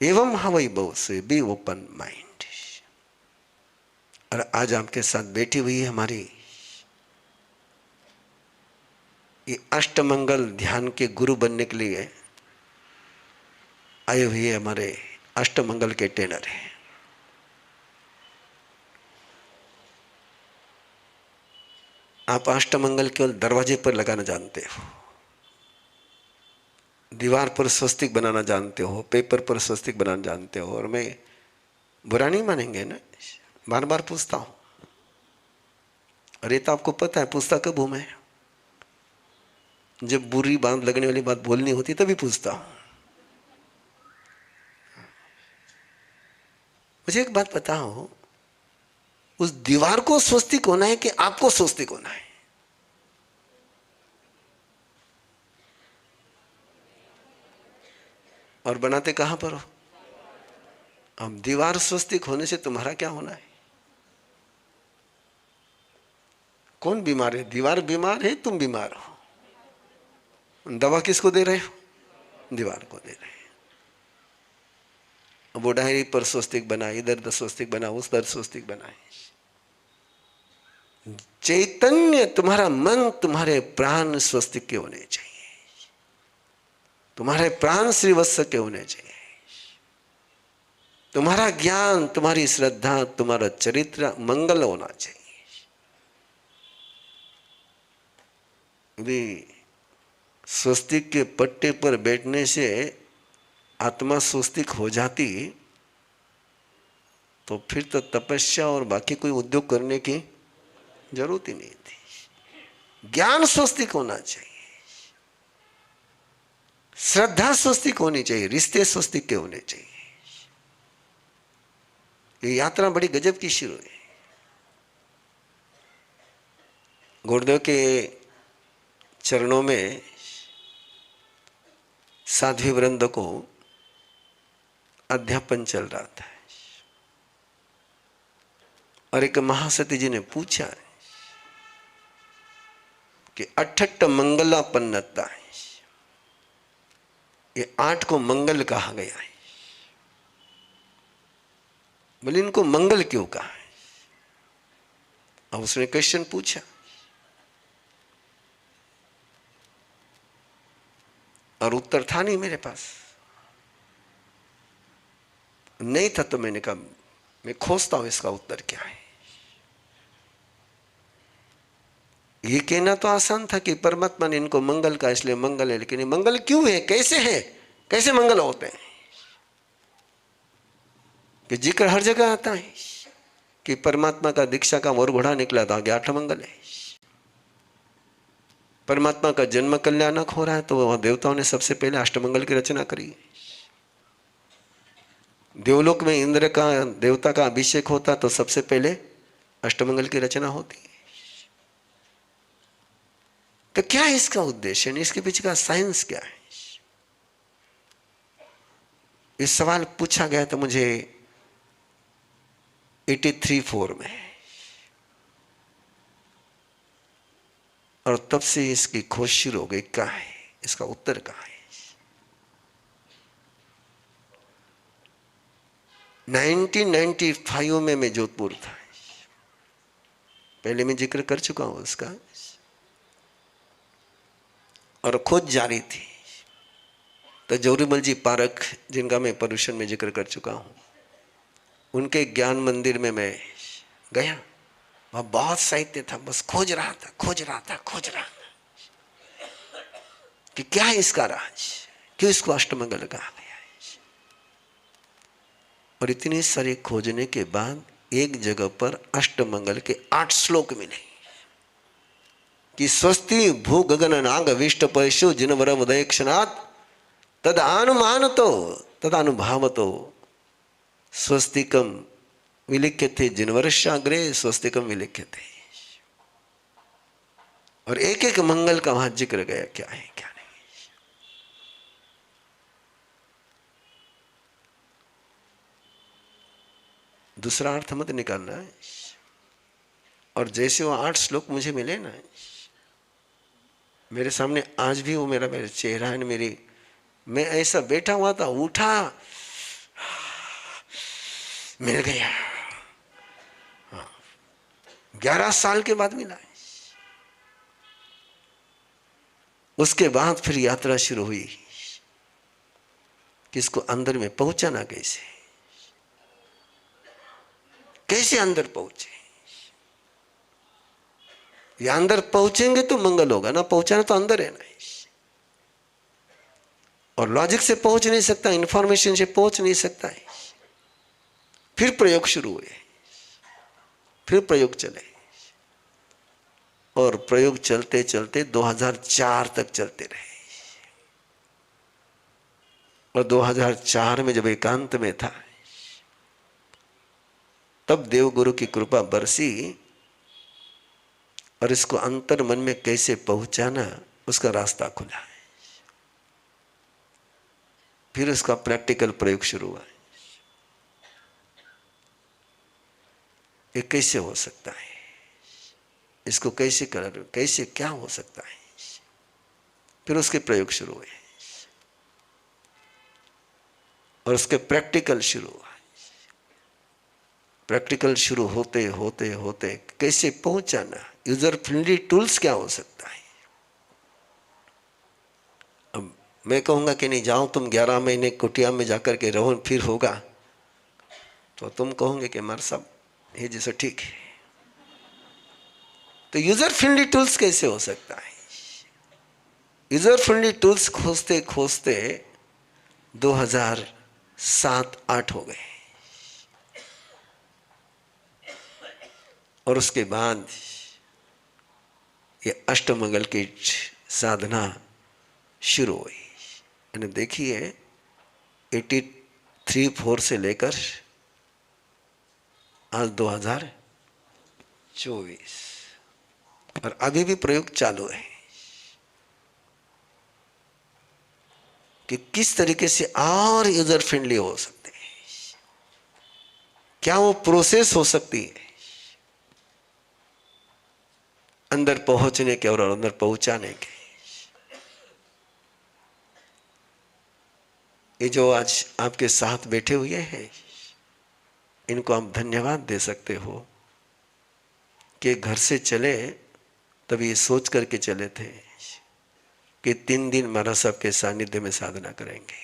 एवं हवई बहु से बी ओपन माइंड। और आज आपके साथ बैठी हुई है हमारी ये अष्टमंगल ध्यान के गुरु बनने के लिए आए हुए हमारे अष्टमंगल के ट्रेनर है। आप अष्टमंगल केवल दरवाजे पर लगाना जानते हो, दीवार पर स्वस्तिक बनाना जानते हो, पेपर पर स्वस्तिक बनाना जानते हो। और मैं बुरा नहीं मानेंगे ना, बार बार पूछता हूं। अरे तो आपको पता है पूछता कब हूं मैं? जब बुरी बात लगने वाली बात बोलनी होती तभी पूछता हूं। मुझे एक बात बताओ, उस दीवार को स्वस्तिक होना है कि आपको स्वस्तिक होना है? और बनाते कहां पर हो? अब दीवार स्वस्तिक होने से तुम्हारा क्या होना है? कौन बीमार है? दीवार बीमार है, तुम बीमार हो। दवा किसको दे रहे हो? दीवार को दे रहे हो। वो डायरी पर स्वस्तिक बना, इधर स्वस्तिक बना, उस दर स्वस्तिक बनाए। चैतन्य तुम्हारा मन, तुम्हारे प्राण स्वस्तिक के होने चाहिए। तुम्हारे प्राण श्रीवत्स के होने चाहिए। तुम्हारा ज्ञान, तुम्हारी श्रद्धा, तुम्हारा चरित्र मंगल होना चाहिए। भी स्वस्तिक के पट्टे पर बैठने से आत्मा स्वस्तिक हो जाती तो फिर तो तपस्या और बाकी कोई उद्योग करने की जरूरत ही नहीं थी। ज्ञान स्वस्तिक होना चाहिए, श्रद्धा स्वस्तिक होनी चाहिए, रिश्ते स्वस्तिक के होने चाहिए। ये यात्रा बड़ी गजब की शुरू है। गुरुदेव के चरणों में साध्वी वृंद को अध्यापन चल रहा था और एक महासती जी ने पूछा कि अठट्ठ मंगलापन्नता है, ये 8 को मंगल कहा गया है। बोले इनको मंगल क्यों कहा है? अब उसने क्वेश्चन पूछा और उत्तर था नहीं मेरे पास। नहीं था तो मैंने कहा मैं खोजता हूं इसका उत्तर क्या है। ये कहना तो आसान था कि परमात्मा ने इनको मंगल का इसलिए मंगल है, लेकिन ये मंगल क्यों है, कैसे है, कैसे मंगल होते हैं? कि जिक्र हर जगह आता है कि परमात्मा का दीक्षा का मोर घोड़ा निकला था, आगे 8 मंगल है। परमात्मा का जन्म कल्याणक हो रहा है तो वह देवताओं ने सबसे पहले अष्टमंगल की रचना करी। देवलोक में इंद्र का, देवता का अभिषेक होता तो सबसे पहले अष्टमंगल की रचना होती। तो क्या है इसका उद्देश्य, इसके पीछे का साइंस क्या है? इस सवाल पूछा गया तो मुझे 83-4 में, और तब से इसकी खोज शुरू हो गई। क्या है इसका उत्तर? कहाँ है? 1995 में मैं जोधपुर था, पहले मैं जिक्र कर चुका हूं उसका, और खोज जारी थी। तो जौरीमल जी पारक, जिनका मैं पर्यूषण में जिक्र कर चुका हूं, उनके ज्ञान मंदिर में मैं गया। वह बहुत साहित्य था, बस खोज रहा था कि क्या है इसका राज, क्यों इसको अष्टमंगल कहा गया है। और इतनी सारी खोजने के बाद एक जगह पर अष्टमंगल के 8 श्लोक मिले कि स्वस्ति भू गगन नाग विष्ट पशु जिनवर उदय क्षणात् तद अनुमानतो तद अनुभावतो स्वस्तिकम विलिख्यते जिनवर्षाग्रे स्वस्तिकम विलिख्यते। और एक एक मंगल का वहां जिक्र गया, क्या है क्या नहीं। दूसरा अर्थ मत निकालना है। और जैसे वो 8 श्लोक मुझे मिले ना, मेरे सामने आज भी वो मेरा चेहरा है, मेरी, मैं ऐसा बैठा हुआ था, उठा, मिल गया। 11 साल के बाद मिला है। उसके बाद फिर यात्रा शुरू हुई कि इसको अंदर में पहुंचाना कैसे, कैसे अंदर पहुंचे। या अंदर पहुंचेंगे तो मंगल होगा ना, पहुंचाना तो अंदर है ना। और लॉजिक से पहुंच नहीं सकता, इंफॉर्मेशन से पहुंच नहीं सकता है। फिर प्रयोग शुरू हुए, फिर प्रयोग चले, और प्रयोग चलते चलते 2004 तक चलते रहे। और 2004 में जब एकांत में था, तब देवगुरु की कृपा बरसी और इसको अंतर मन में कैसे पहुंचाना, उसका रास्ता खुला है। फिर उसका प्रैक्टिकल प्रयोग शुरू हुआ। ये कैसे हो सकता है, इसको कैसे कर, कैसे क्या हो सकता है। फिर उसके प्रयोग शुरू हुए और उसके प्रैक्टिकल शुरू हुआ। प्रैक्टिकल शुरू होते होते होते कैसे पहुंचाना, यूजर फ्रेंडली टूल्स क्या हो सकता है। अब मैं कहूंगा कि नहीं जाओ तुम 11 महीने कुटिया में जाकर के रहो फिर होगा, तो तुम कहोगे कि मार साहब ये जैसा ठीक है। तो यूजर फ्रेंडली टूल्स कैसे हो सकता है। यूजर फ्रेंडली टूल्स खोजते खोजते 2007-8 हो गए। और उसके बाद ये अष्टमंगल की साधना शुरू हुई। यानी देखिए 83-4 से लेकर आज 2024, और अभी भी प्रयोग चालू है कि किस तरीके से और यूजर फ्रेंडली हो सकते हैं, क्या वो प्रोसेस हो सकती है अंदर पहुंचने के और अंदर पहुंचाने के। ये जो आज आपके साथ बैठे हुए हैं, इनको आप धन्यवाद दे सकते हो कि घर से चले तब ये सोच करके चले थे कि 3 दिन महाराज साहब के सानिध्य में साधना करेंगे।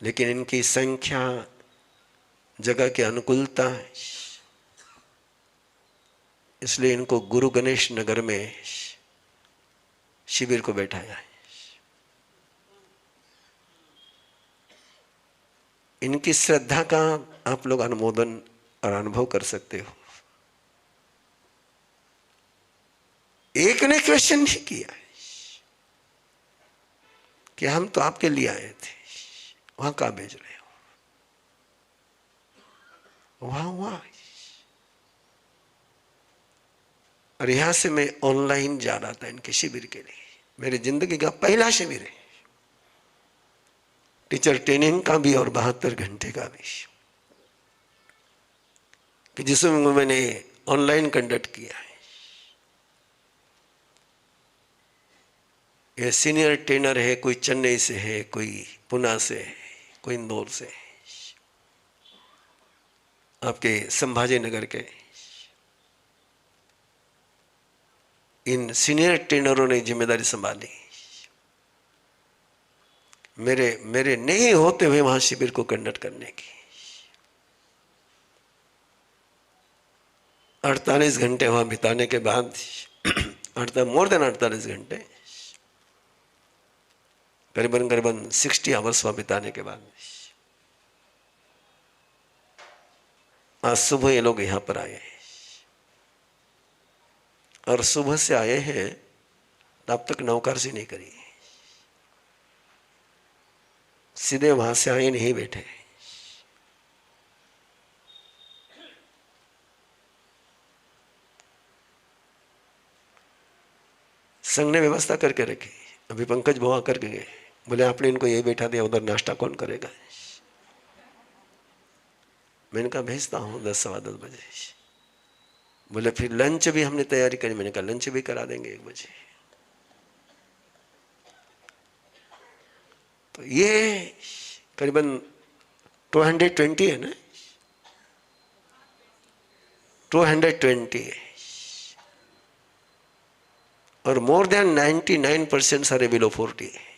लेकिन इनकी संख्या, जगह की अनुकूलता, इसलिए इनको गुरु गणेश नगर में शिविर को बैठाया है। इनकी श्रद्धा का आप लोग अनुमोदन और अनुभव कर सकते हो। एक ने क्वेश्चन नहीं किया कि हम तो आपके लिए आए थे, वहां कहां भेज रहे हो, वहां वहां। और यहां से मैं ऑनलाइन जा रहा था इनके शिविर के लिए। मेरी जिंदगी का पहला शिविर है, टीचर ट्रेनिंग का भी और 72 घंटे का भी, कि जिसमें मैंने ऑनलाइन कंडक्ट किया है। ये सीनियर ट्रेनर है, कोई चेन्नई से है, कोई पुणे से है, कोई इंदौर से है, आपके संभाजी नगर के। इन सीनियर ट्रेनरों ने जिम्मेदारी संभाली मेरे नहीं होते हुए वहां शिविर को कंडक्ट करने की। 48 घंटे वहां बिताने के बाद, मोर देन 48 घंटे, करीबन करीबन 60 आवर्स वहां बिताने के बाद आज सुबह ये लोग यहां पर आए हैं। और सुबह से आए हैं तब तक नौकरसी नहीं करी, सीधे वहां से आए, नहीं बैठे। संघ ने व्यवस्था करके रखी। अभी पंकज बुआ करके गए, बोले आपने इनको यही बैठा दिया, उधर नाश्ता कौन करेगा। मैंने कहा भेजता हूँ 10-10:15 बजे। बोले फिर लंच भी हमने तैयारी करी। मैंने कहा लंच भी करा देंगे 1 बजे। तो ये करीबन 220 है ना, 220 है, और मोर देन 99% सारे बिलो 40 है।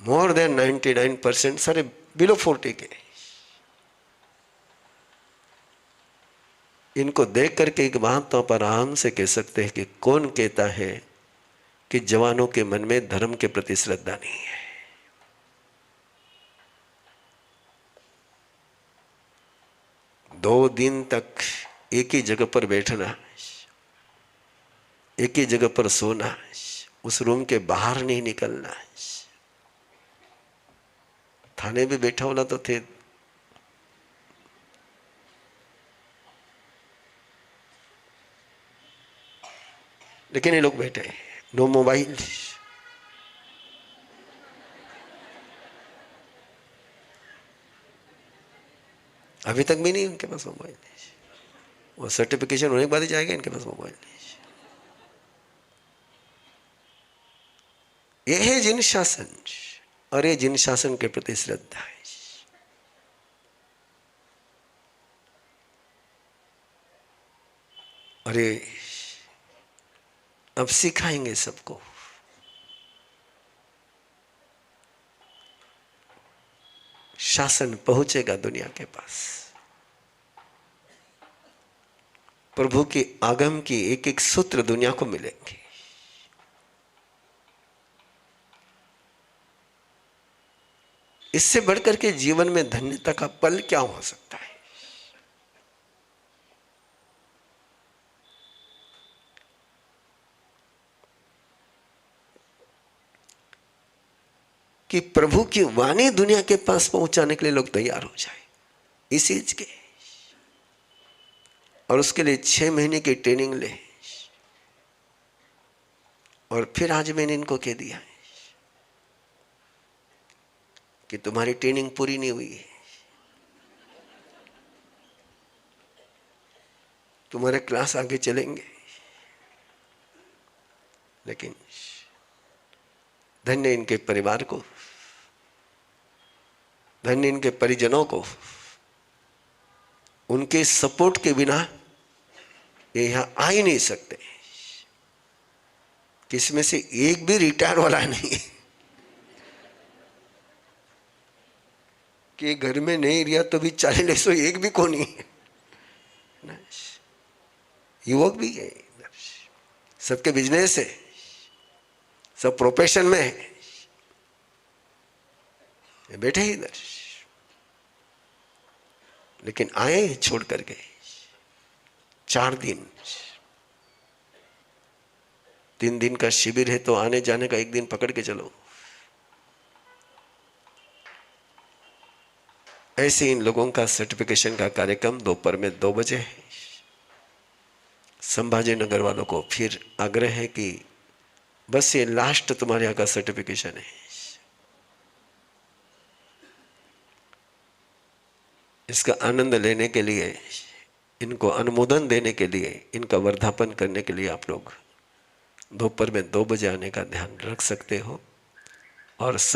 मोर देन 99% सारे बिलो 40 के। इनको देख करके एक बात तो आप आराम से कह सकते हैं कि कौन कहता है कि जवानों के मन में धर्म के प्रति श्रद्धा नहीं है। दो दिन तक एक ही जगह पर बैठना, एक ही जगह पर सोना, उस रूम के बाहर नहीं निकलना। थाने भी बैठा वाला तो थे, लेकिन ये लोग बैठे, नो मोबाइल। अभी तक भी नहीं उनके पास मोबाइल। वो सर्टिफिकेशन होने के बाद ही जाएगा इनके पास मोबाइल। ये है जिन शासन, और ये जिन शासन के प्रति श्रद्धा है। और ये अब सिखाएंगे सबको। शासन पहुंचेगा दुनिया के पास। प्रभु के आगम की एक एक सूत्र दुनिया को मिलेंगे। इससे बढ़कर के जीवन में धन्यता का पल क्या हो सकता है? कि प्रभु की वाणी दुनिया के पास पहुंचाने के लिए लोग तैयार हो जाए इस चीज के, और उसके लिए 6 महीने की ट्रेनिंग ले। और फिर आज मैंने इनको कह दिया है कि तुम्हारी ट्रेनिंग पूरी नहीं हुई है, तुम्हारे क्लास आगे चलेंगे, लेकिन धन्य इनके परिवार को, धन्य इनके परिजनों को। उनके सपोर्ट के बिना ये यहां आ ही नहीं सकते। किसमें से एक भी रिटायर वाला नहीं है कि घर में नहीं रिया तो भी 40 एक भी को नहीं है। युवक भी है, सबके बिजनेस है, सब प्रोफेशन में है, बैठे ही इधर, लेकिन आए छोड़ करके 4 दिन। 3 दिन का शिविर है तो आने जाने का 1 दिन पकड़ के चलो। ऐसे इन लोगों का सर्टिफिकेशन का कार्यक्रम दोपहर में 2 बजे है। संभाजी नगर वालों को फिर आग्रह है कि बस ये लास्ट तुम्हारे यहाँ का सर्टिफिकेशन है। इसका आनंद लेने के लिए, इनको अनुमोदन देने के लिए, इनका वर्धापन करने के लिए आप लोग दोपहर में 2 बजे आने का ध्यान रख सकते हो। और सभी